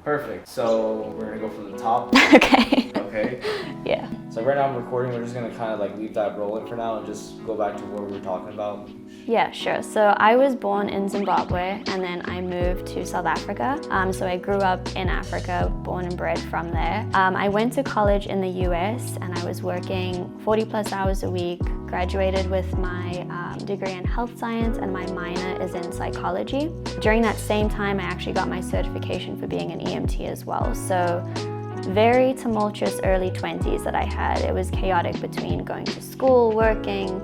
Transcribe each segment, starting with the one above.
Perfect. So we're gonna go from the top. Okay. Okay. Yeah. So right now I'm recording. We're just gonna kind of like leave that rolling for now and just go back to what we were talking about. Yeah, sure. So I was born in Zimbabwe and then I moved to South Africa. So I grew up in Africa, born and bred from there. I went to college in the US and I was working 40 plus hours a week, graduated with my degree in health science and my minor is in psychology. During that same time, I actually got my certification for being an EMT as well. So very tumultuous early 20s that I had. It was chaotic between going to school, working,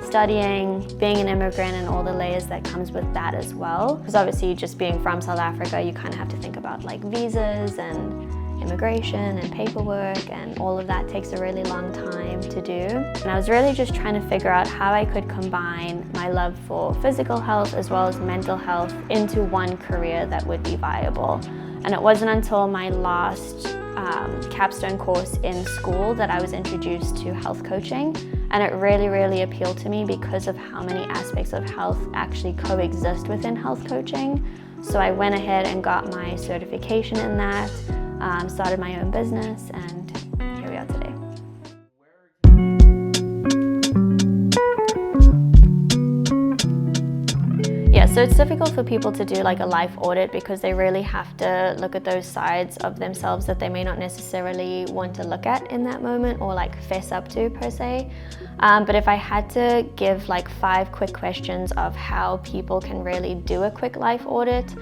studying, being an immigrant and all the layers that comes with that as well. Because obviously just being from South Africa, you kind of have to think about like visas and immigration and paperwork, and all of that takes a really long time to do. And I was really just trying to figure out how I could combine my love for physical health as well as mental health into one career that would be viable. And it wasn't until my last capstone course in school that I was introduced to health coaching, and it really, really appealed to me because of how many aspects of health actually coexist within health coaching. So I went ahead and got my certification in that, started my own business, and here we are today. Yeah, so it's difficult for people to do like a life audit because they really have to look at those sides of themselves that they may not necessarily want to look at in that moment or like fess up to per se. But if I had to give like 5 quick questions of how people can really do a quick life audit,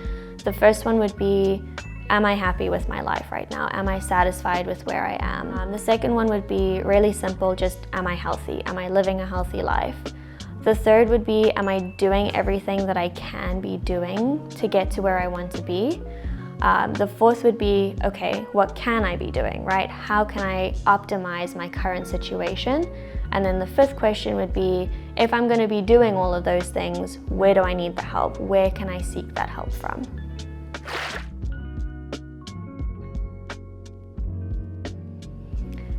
the first one would be, am I happy with my life right now? Am I satisfied with where I am? The second one would be really simple, just am I healthy? Am I living a healthy life? The third would be, am I doing everything that I can be doing to get to where I want to be? The fourth would be, okay, what can I be doing, right? How can I optimize my current situation? And then the fifth question would be, if I'm going to be doing all of those things, where do I need the help? Where can I seek that help from?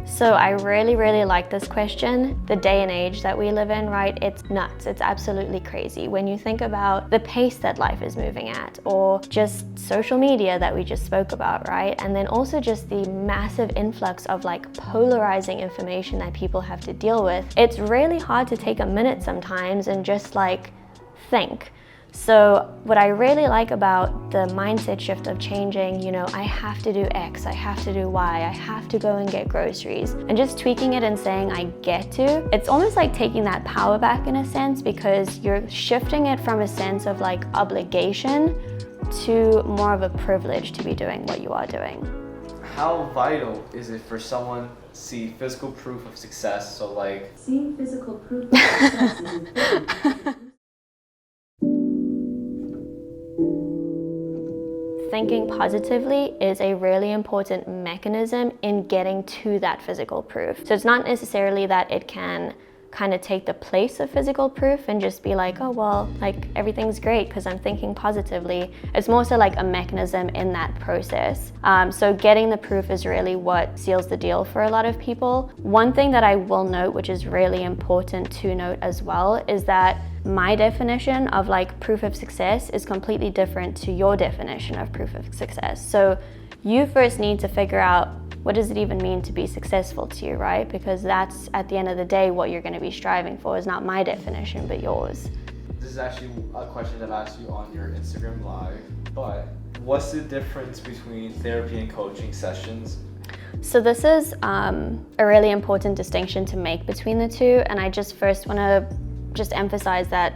So I really, really like this question. The day and age that we live in, right? It's nuts, it's absolutely crazy. When you think about the pace that life is moving at, or just social media that we just spoke about, right? And then also just the massive influx of like polarizing information that people have to deal with. It's really hard to take a minute sometimes and just like think. So what I really like about the mindset shift of changing, I have to do X, I have to do Y, I have to go and get groceries, and just tweaking it and saying I get to, it's almost like taking that power back in a sense, because you're shifting it from a sense of like obligation to more of a privilege to be doing what you are doing. How vital is it for someone to see physical proof of success? So like seeing physical proof of success is important. Thinking positively is a really important mechanism in getting to that physical proof. So it's not necessarily that it can kind of take the place of physical proof and just be like, oh, well, like everything's great because I'm thinking positively. It's more so like a mechanism in that process. So getting the proof is really what seals the deal for a lot of people. One thing that I will note, which is really important to note as well, is that my definition of like proof of success is completely different to your definition of proof of success. So you first need to figure out, what does it even mean to be successful to you, right? Because that's, at the end of the day, what you're going to be striving for is not my definition, but yours. This is actually a question that I asked you on your Instagram Live, but what's the difference between therapy and coaching sessions? So this is a really important distinction to make between the two, and I just first want to just emphasize that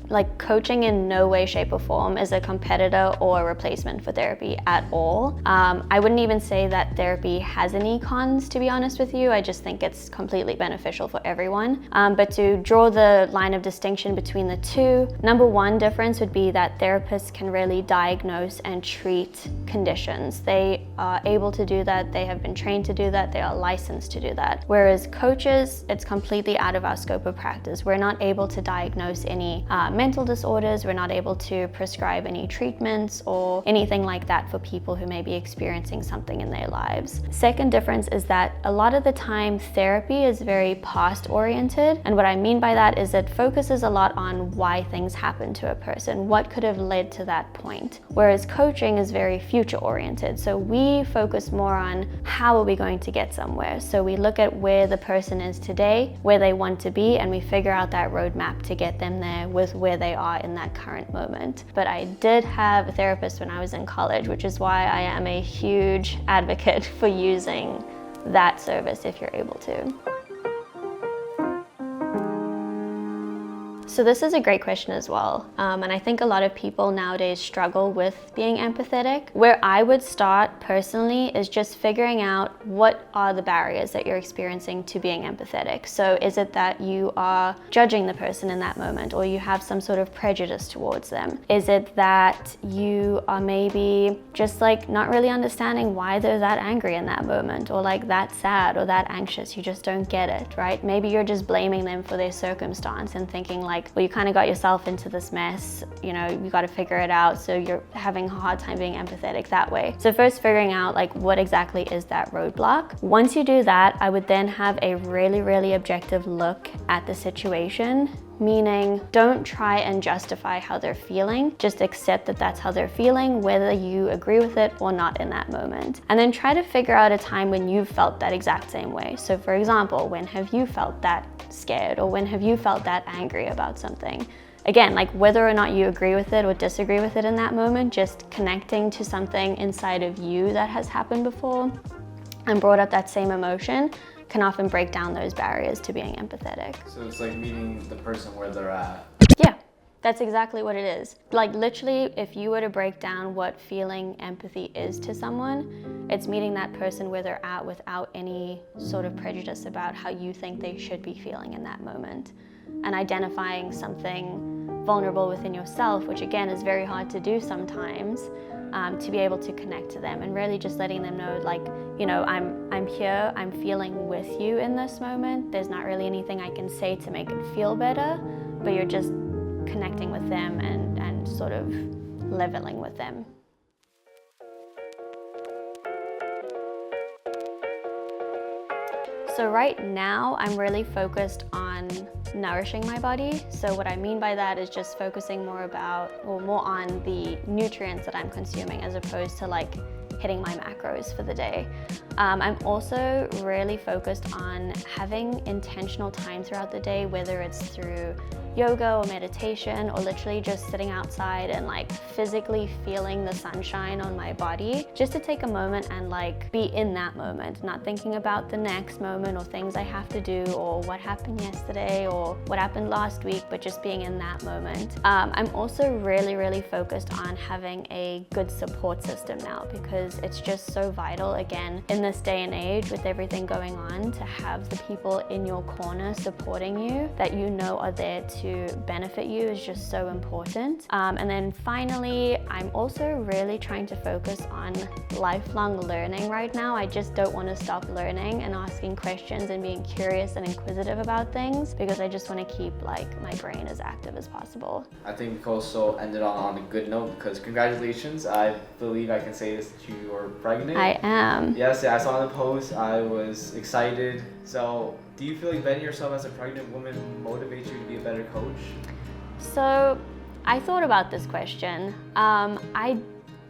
like coaching in no way, shape or form is a competitor or a replacement for therapy at all. I wouldn't even say that therapy has any cons, to be honest with you. I just think it's completely beneficial for everyone. But to draw the line of distinction between the two, number one difference would be that therapists can really diagnose and treat conditions. They are able to do that. They have been trained to do that. They are licensed to do that. Whereas coaches, it's completely out of our scope of practice. We're not able to diagnose any mental disorders. We're not able to prescribe any treatments or anything like that for people who may be experiencing something in their lives. Second difference is that a lot of the time therapy is very past oriented, and what I mean by that is it focuses a lot on why things happen to a person, what could have led to that point, whereas coaching is very future oriented. So we focus more on how are we going to get somewhere. So we look at where the person is today, where they want to be, and we figure out that roadmap to get them there with where they are in that current moment. But I did have a therapist when I was in college, which is why I am a huge advocate for using that service if you're able to. So this is a great question as well, and I think a lot of people nowadays struggle with being empathetic. Where I would start personally is just figuring out what are the barriers that you're experiencing to being empathetic. So is it that you are judging the person in that moment, or you have some sort of prejudice towards them? Is it that you are maybe just like not really understanding why they're that angry in that moment, or like that sad or that anxious? You just don't get it, right? Maybe you're just blaming them for their circumstance and thinking like, well, you kind of got yourself into this mess, you know, you got to figure it out, so you're having a hard time being empathetic that way. So first figuring out like what exactly is that roadblock. Once you do that, I would then have a really objective look at the situation. Meaning, don't try and justify how they're feeling, just accept that that's how they're feeling, whether you agree with it or not in that moment. And then try to figure out a time when you've felt that exact same way. So for example, when have you felt that scared, or when have you felt that angry about something? Again, like whether or not you agree with it or disagree with it in that moment, just connecting to something inside of you that has happened before and brought up that same emotion can often break down those barriers to being empathetic. So it's like meeting the person where they're at. Yeah, that's exactly what it is. Like literally, if you were to break down what feeling empathy is to someone, it's meeting that person where they're at without any sort of prejudice about how you think they should be feeling in that moment. And identifying something vulnerable within yourself, which again is very hard to do sometimes, to be able to connect to them and really just letting them know, like, you know, I'm here, I'm feeling with you in this moment. There's not really anything I can say to make it feel better, but you're just connecting with them and sort of leveling with them. So right now, I'm really focused on nourishing my body. So what I mean by that is just focusing more on the nutrients that I'm consuming as opposed to like hitting my macros for the day. I'm also really focused on having intentional time throughout the day, whether it's through yoga or meditation or literally just sitting outside and like physically feeling the sunshine on my body, just to take a moment and like be in that moment, not thinking about the next moment or things I have to do or what happened yesterday or what happened last week, but just being in that moment. I'm also really focused on having a good support system now, because it's just so vital, again, in this day and age with everything going on, to have the people in your corner supporting you that you know are there to benefit you is just so important. And then finally, I'm also really trying to focus on lifelong learning right now. I just don't want to stop learning and asking questions and being curious and inquisitive about things, because I just want to keep like my brain as active as possible. I think we also ended on a good note, because congratulations. I believe I can say this, that you are pregnant. I am. Yes, I saw the post. I was excited. So do you feel like betting yourself as a pregnant woman motivates you to be a better coach? So I thought about this question. I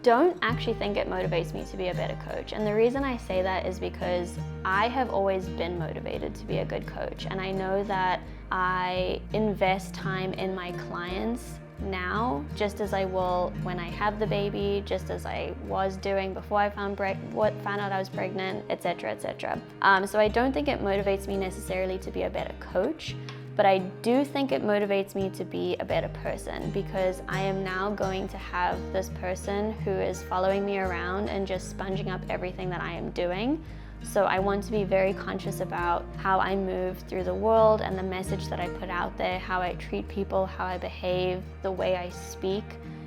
don't actually think it motivates me to be a better coach. And the reason I say that is because I have always been motivated to be a good coach. And I know that I invest time in my clients now, just as I will when I have the baby, just as I was doing before I found out I was pregnant, etc., etc. So I don't think it motivates me necessarily to be a better coach, but I do think it motivates me to be a better person, because I am now going to have this person who is following me around and just sponging up everything that I am doing. So I want to be very conscious about how I move through the world and the message that I put out there, how I treat people, how I behave, the way I speak,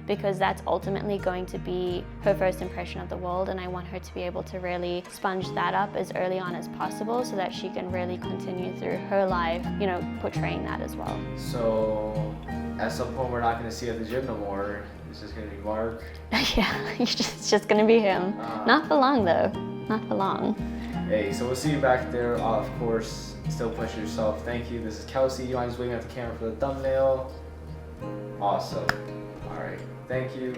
because that's ultimately going to be her first impression of the world, and I want her to be able to really sponge that up as early on as possible so that she can really continue through her life, you know, portraying that as well. So at some point we're not going to see you at the gym no more. It's just going to be Mark. Yeah, it's just gonna be him. Not for long though. Not for long. Hey, so we'll see you back there. Of course, still push yourself. Thank you. This is Kalsie. You mind just waving at the camera for the thumbnail? Awesome. All right. Thank you.